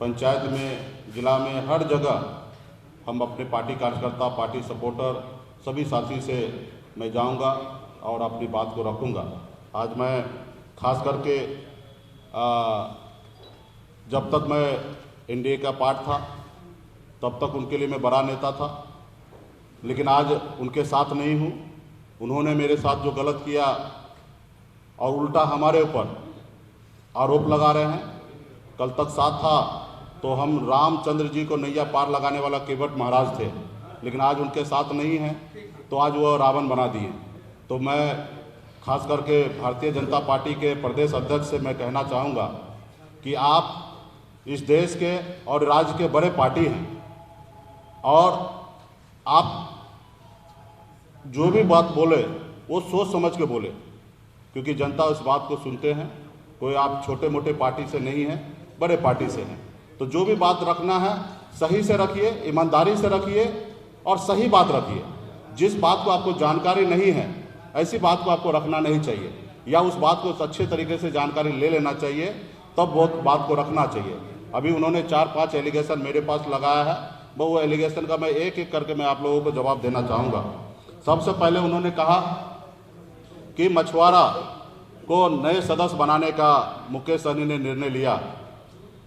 पंचायत में, जिला में, हर जगह हम अपने पार्टी कार्यकर्ता, पार्टी सपोर्टर, सभी साथी से मैं जाऊंगा और अपनी बात को रखूंगा। आज मैं खास करके जब तक मैं एनडीए का पार्ट था तब तक उनके लिए मैं बड़ा नेता था, लेकिन आज उनके साथ नहीं हूँ। उन्होंने मेरे साथ जो गलत किया और उल्टा हमारे ऊपर आरोप लगा रहे हैं। कल तक साथ था तो हम रामचंद्र जी को नैया पार लगाने वाला केवट महाराज थे, लेकिन आज उनके साथ नहीं हैं तो आज वो रावण बना दिए। तो मैं खास करके भारतीय जनता पार्टी के प्रदेश अध्यक्ष से मैं कहना चाहूँगा कि आप इस देश के और राज्य के बड़े पार्टी हैं और आप जो भी बात बोले वो सोच समझ के बोले, क्योंकि जनता उस बात को सुनते हैं। कोई आप छोटे मोटे पार्टी से नहीं हैं, बड़े पार्टी से हैं। तो जो भी बात रखना है सही से रखिए, ईमानदारी से रखिए और सही बात रखिए। जिस बात को आपको जानकारी नहीं है ऐसी बात को आपको रखना नहीं चाहिए, या उस बात को अच्छे तरीके से जानकारी ले लेना चाहिए, तब वो बात को रखना चाहिए। अभी उन्होंने 4-5 एलिगेशन मेरे पास लगाया है, वो एलिगेशन का मैं एक एक करके मैं आप लोगों को जवाब देना चाहूँगा। सबसे पहले उन्होंने कहा कि मछुआरा को नए सदस्य बनाने का मुकेश सहनी ने निर्णय लिया।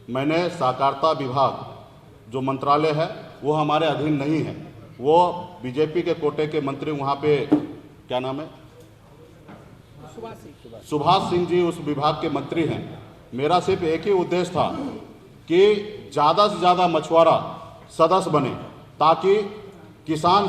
मैंने सहकारिता विभाग जो मंत्रालय है वो हमारे अधीन नहीं है, वो बीजेपी के कोटे के मंत्री वहाँ पे क्या नाम है, सुभाष सिंह जी उस विभाग के मंत्री हैं। मेरा सिर्फ एक ही उद्देश्य था कि ज़्यादा से ज़्यादा मछुआरा सदस्य बने, ताकि किसान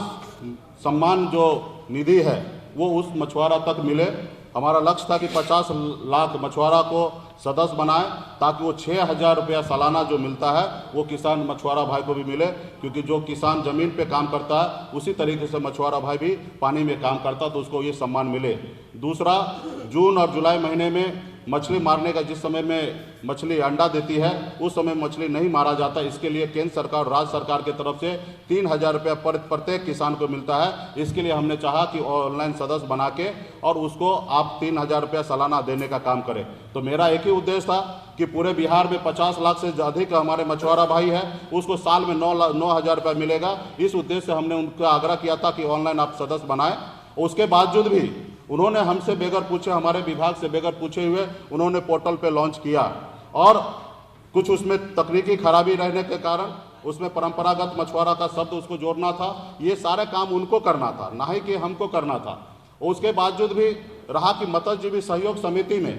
सम्मान जो निधि है वो उस मछुआरा तक मिले। हमारा लक्ष्य था कि 50 लाख मछुआरा को सदस्य बनाएं, ताकि वो 6,000 रुपया सालाना जो मिलता है वो किसान मछुआरा भाई को भी मिले, क्योंकि जो किसान ज़मीन पे काम करता है उसी तरीके से मछुआरा भाई भी पानी में काम करता है, तो उसको ये सम्मान मिले। दूसरा, जून और जुलाई महीने में मछली मारने का, जिस समय में मछली अंडा देती है उस समय मछली नहीं मारा जाता, इसके लिए केंद्र सरकार और राज्य सरकार की तरफ से 3,000 रुपया प्रत्येक किसान को मिलता है। इसके लिए हमने चाहा कि ऑनलाइन सदस्य बना के और उसको आप 3,000 रुपया सालाना देने का काम करें। तो मेरा एक ही उद्देश्य था कि पूरे बिहार में 50 लाख से अधिक हमारे मछुआरा भाई है, उसको साल में 9,000 रुपया मिलेगा। इस उद्देश्य से हमने उनका आग्रह किया था कि ऑनलाइन आप सदस्य बनाएं। उसके बावजूद भी उन्होंने हमसे बगैर पूछे, हमारे विभाग से बगैर पूछे हुए उन्होंने पोर्टल पे लॉन्च किया, और कुछ उसमें तकनीकी खराबी रहने के कारण उसमें परंपरागत मछुआरा का शब्द उसको जोड़ना था। ये सारे काम उनको करना था, ना ही कि हमको करना था। उसके बावजूद भी रहा कि मत्स्यजीवी सहयोग समिति में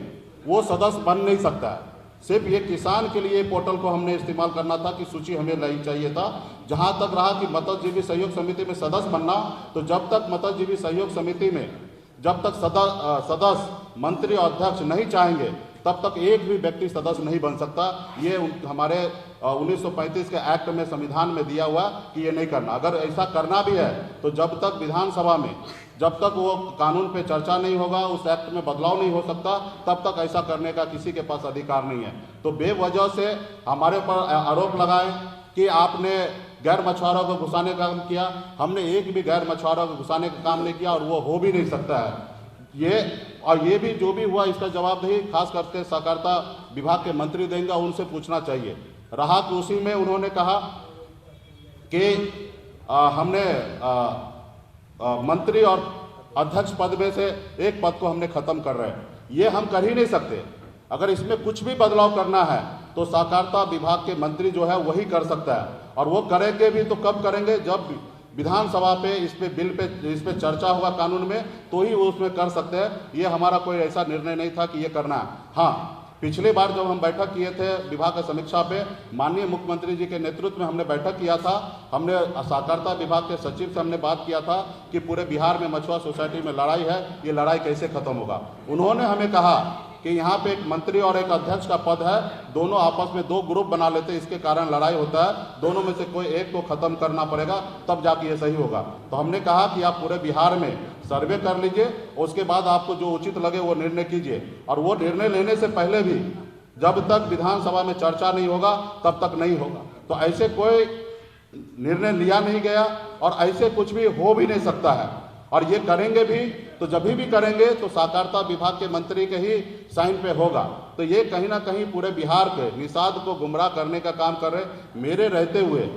वो सदस्य बन नहीं सकता है। सिर्फ ये किसान के लिए पोर्टल को हमने इस्तेमाल करना था कि सूची हमें नहीं चाहिए था। जहाँ तक रहा कि मत्स्यजीवी सहयोग समिति में सदस्य बनना, तो जब तक मत्स्यजीवी सहयोग समिति में जब तक सदस्य मंत्री और अध्यक्ष नहीं चाहेंगे तब तक एक भी व्यक्ति सदस्य नहीं बन सकता। ये हमारे 1935 के एक्ट में, संविधान में दिया हुआ कि ये नहीं करना। अगर ऐसा करना भी है तो जब तक विधानसभा में जब तक वो कानून पे चर्चा नहीं होगा, उस एक्ट में बदलाव नहीं हो सकता, तब तक ऐसा करने का किसी के पास अधिकार नहीं है। तो बेवजह से हमारे ऊपर आरोप लगाए कि आपने गैर मछुआरों को घुसाने का काम किया। हमने एक भी गैर मछुआरों को घुसाने का काम नहीं किया और वो हो भी नहीं सकता है। ये भी जो भी हुआ इसका जवाबदेही खास करके सहकारिता विभाग के मंत्री देंगे, उनसे पूछना चाहिए। रहा कि उसी में उन्होंने कहा कि हमने मंत्री और अध्यक्ष पद में से एक पद को हमने खत्म कर रहे हैं। ये हम कर ही नहीं सकते। अगर इसमें कुछ भी बदलाव करना है तो सहकारिता विभाग के मंत्री जो है वही कर सकता है, और वो करेंगे भी तो कब करेंगे, जब विधानसभा पे इस पे चर्चा होगा कानून में, तो ही वो उसमें कर सकते हैं। ये हमारा कोई ऐसा निर्णय नहीं था कि ये करना है। हाँ, पिछली बार जब हम बैठक किए थे विभाग की समीक्षा पे, माननीय मुख्यमंत्री जी के नेतृत्व में हमने बैठक किया था। हमने सहकारिता विभाग के सचिव से हमने बात किया था कि पूरे बिहार में मछुआ सोसाइटी में लड़ाई है, ये लड़ाई कैसे खत्म होगा। उन्होंने हमें कहा कि यहाँ पे एक मंत्री और एक अध्यक्ष का पद है, दोनों आपस में 2 ग्रुप बना लेते हैं, इसके कारण लड़ाई होता है। दोनों में से कोई एक को खत्म करना पड़ेगा, तब जाके ये सही होगा। तो हमने कहा कि आप पूरे बिहार में सर्वे कर लीजिए, उसके बाद आपको जो उचित लगे वो निर्णय कीजिए। और वो निर्णय लेने से पहले भी जब तक विधानसभा में चर्चा नहीं होगा तब तक नहीं होगा। तो ऐसे कोई निर्णय लिया नहीं गया और ऐसे कुछ भी हो भी नहीं सकता है। और ये करेंगे भी तो जब भी करेंगे तो सहकारिता विभाग के मंत्री के ही साइन पे होगा। तो ये कहीं ना कहीं पूरे बिहार के निषाद को गुमराह करने का काम कर रहे। मेरे रहते हुए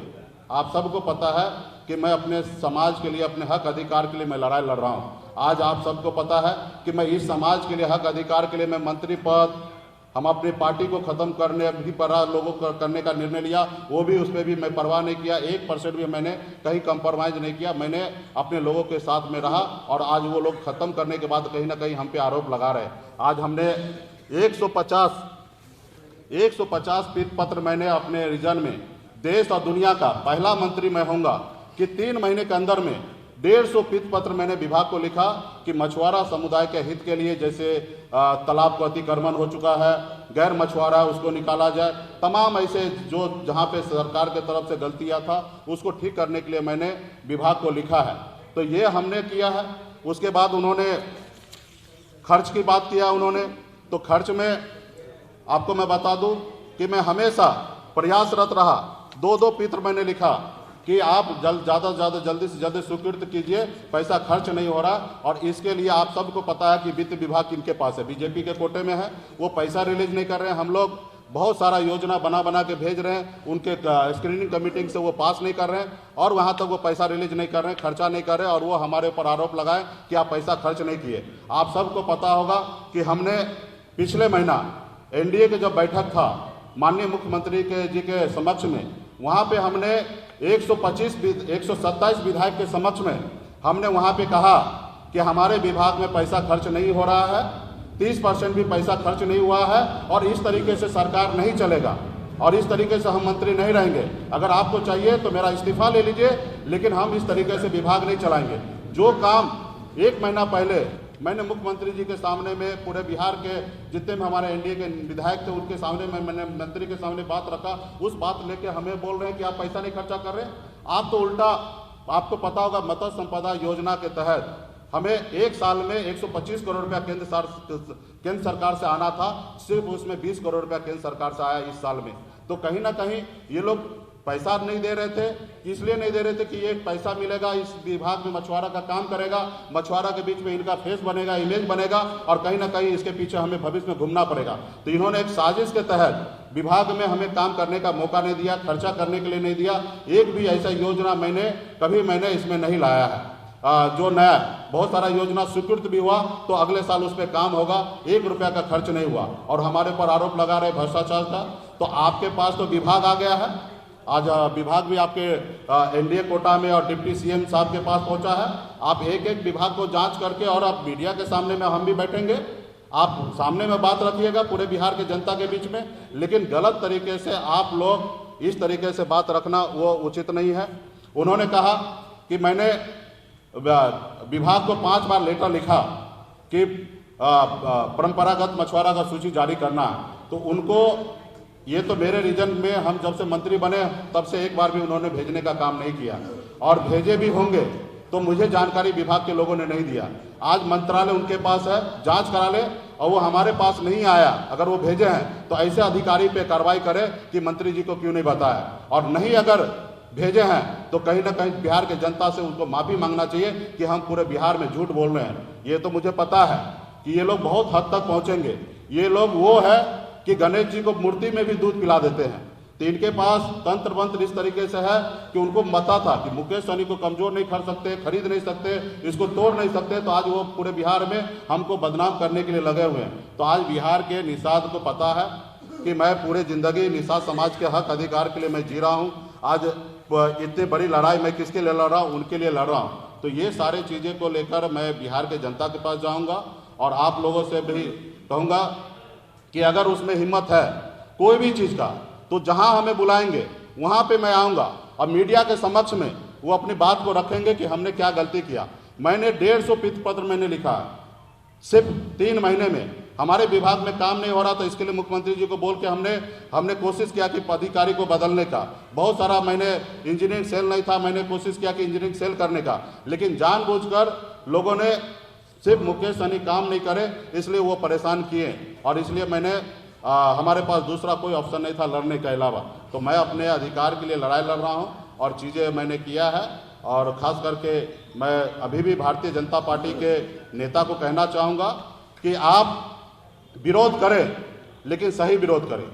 आप सबको पता है कि मैं अपने समाज के लिए, अपने हक अधिकार के लिए मैं लड़ाई लड़ रहा हूँ। आज आप सबको पता है कि मैं इस समाज के लिए, हक अधिकार के लिए मैं मंत्री पद, हम अपनी पार्टी को खत्म करने भी पर लोगों को करने का निर्णय लिया, वो भी उस पर भी मैं परवाह नहीं किया। 1% भी मैंने कहीं कंप्रोमाइज नहीं किया। मैंने अपने लोगों के साथ में रहा और आज वो लोग खत्म करने के बाद कहीं ना कहीं हम पे आरोप लगा रहे। आज हमने 150 पीत पत्र मैंने अपने रीजन में, देश और दुनिया का पहला मंत्री मैं होऊंगा कि 3 महीने के अंदर में 150 पीत पत्र मैंने विभाग को लिखा कि मछुआरा समुदाय के हित के लिए, जैसे तालाब को अतिक्रमण हो चुका है, गैर मछुआरा उसको निकाला जाए, तमाम ऐसे जो जहां पे सरकार के तरफ से गलतियां था उसको ठीक करने के लिए मैंने विभाग को लिखा है। तो ये हमने किया है। उसके बाद उन्होंने खर्च की बात किया उन्होंने, तो खर्च में आपको मैं बता दूं कि मैं हमेशा प्रयासरत रहा। 2 पत्र मैंने लिखा कि आप ज़्यादा से ज़्यादा जल्दी से जल्दी स्वीकृत कीजिए, पैसा खर्च नहीं हो रहा। और इसके लिए आप सबको पता है कि वित्त विभाग किनके पास है, बीजेपी के कोटे में है, वो पैसा रिलीज नहीं कर रहे हैं। हम लोग बहुत सारा योजना बना के भेज रहे हैं, उनके स्क्रीनिंग कमेटी से वो पास नहीं कर रहे हैं और वहाँ तक वो पैसा रिलीज नहीं कर रहे हैं, खर्चा नहीं कर रहे हैं, और वो हमारे ऊपर आरोप लगाए कि आप पैसा खर्च नहीं किए। आप सबको पता होगा कि हमने पिछले महीना एनडीए के जब बैठक था माननीय मुख्यमंत्री जी के समक्ष में, वहाँ पे हमने 127 विधायक के समक्ष में हमने वहाँ पे कहा कि हमारे विभाग में पैसा खर्च नहीं हो रहा है, 30% भी पैसा खर्च नहीं हुआ है और इस तरीके से सरकार नहीं चलेगा और इस तरीके से हम मंत्री नहीं रहेंगे। अगर आपको चाहिए तो मेरा इस्तीफा ले लीजिए, लेकिन हम इस तरीके से विभाग नहीं चलाएंगे। जो काम 1 महीना पहले मैंने मुख्यमंत्री जी के सामने में, पूरे बिहार के जितने भी हमारे एनडीए के विधायक थे उनके सामने में मैंने मंत्री के सामने बात रखा, उस बात लेके हमें बोल रहे हैं कि आप पैसा नहीं खर्चा कर रहे। आप तो उल्टा, आपको पता होगा मत्स्य संपदा योजना के तहत हमें 1 साल में 125 करोड़ रुपया केंद्र सरकार से आना था, सिर्फ उसमें 20 करोड़ रुपया केंद्र सरकार से आया इस साल में। तो कहीं ना कहीं ये लोग पैसा नहीं दे रहे थे, इसलिए नहीं दे रहे थे कि ये पैसा मिलेगा, इस विभाग में मछुआरा का काम करेगा, मछुआरा के बीच में इनका फेस बनेगा, इमेज बनेगा और कहीं ना कहीं इसके पीछे हमें भविष्य में घूमना पड़ेगा। तो इन्होंने एक साजिश के तहत विभाग में हमें काम करने का मौका नहीं दिया, खर्चा करने के लिए नहीं दिया। एक भी ऐसा योजना मैंने इसमें नहीं लाया है। जो नया बहुत सारा योजना स्वीकृत भी हुआ तो अगले साल उस पर काम होगा, 1 रुपया का खर्च नहीं हुआ और हमारे पर आरोप लगा रहे भ्रष्टाचार का। तो आपके पास तो विभाग आ गया है, आज विभाग भी आपके एनडीए कोटा में और डिप्टी सीएम साहब के पास पहुंचा है। आप एक एक विभाग को जांच करके, और आप मीडिया के सामने में हम भी बैठेंगे, आप सामने में बात रखिएगा पूरे बिहार के जनता के बीच में, लेकिन गलत तरीके से आप लोग इस तरीके से बात रखना वो उचित नहीं है। उन्होंने कहा कि मैंने विभाग को 5 बार लेटर लिखा कि परंपरागत मछुआरा का सूची जारी करना है। तो उनको, ये तो मेरे रीजन में हम जब से मंत्री बने तब से एक बार भी उन्होंने भेजने का काम नहीं किया, और भेजे भी होंगे तो मुझे जानकारी विभाग के लोगों ने नहीं दिया। आज मंत्रालय उनके पास है, जांच करा ले, और वो हमारे पास नहीं आया। अगर वो भेजे हैं तो ऐसे अधिकारी पे कार्रवाई करे कि मंत्री जी को क्यों नहीं बताया, और नहीं अगर भेजे हैं तो कहीं ना कहीं बिहार के जनता से उनको माफी मांगना चाहिए कि हम पूरे बिहार में झूठ बोल रहे हैं। ये तो मुझे पता है कि ये लोग बहुत हद तक पहुंचेंगे। ये लोग वो है कि गणेश जी को मूर्ति में भी दूध पिला देते हैं। तो इनके पास तंत्र मंत्र इस तरीके से है कि उनको पता था कि मुकेश सहनी को कमजोर नहीं कर सकते, खरीद नहीं सकते, इसको तोड़ नहीं सकते, तो आज वो पूरे बिहार में हमको बदनाम करने के लिए लगे हुए हैं। तो आज बिहार के निषाद को पता है कि मैं पूरे जिंदगी निषाद समाज के हक अधिकार के लिए मैं जी रहा हूँ। आज इतनी बड़ी लड़ाई मैं किसके लिए लड़ रहा हूँ, उनके लिए लड़ रहा हूँ। तो ये सारी चीज़ें को लेकर मैं बिहार के जनता के पास जाऊँगा और आप लोगों से भी कहूँगा कि अगर उसमें हिम्मत है कोई भी चीज़ का, तो जहां हमें बुलाएंगे वहां पे मैं आऊंगा और मीडिया के समक्ष में वो अपनी बात को रखेंगे कि हमने क्या गलती किया। मैंने 150 पत्र मैंने लिखा है, सिर्फ 3 महीने में हमारे विभाग में काम नहीं हो रहा। तो इसके लिए मुख्यमंत्री जी को बोल के हमने कोशिश किया कि अधिकारी को बदलने का, बहुत सारा मैंने इंजीनियरिंग सेल नहीं था, मैंने कोशिश किया कि इंजीनियरिंग सेल करने का, लेकिन जानबूझकर लोगों ने सिर्फ मुकेश सहनी काम नहीं करे इसलिए वो परेशान किए, और इसलिए मैंने हमारे पास दूसरा कोई ऑप्शन नहीं था लड़ने के अलावा। तो मैं अपने अधिकार के लिए लड़ाई लड़ रहा हूँ और चीज़ें मैंने किया है। और ख़ास करके मैं अभी भी भारतीय जनता पार्टी के नेता को कहना चाहूँगा कि आप विरोध करें, लेकिन सही विरोध करें।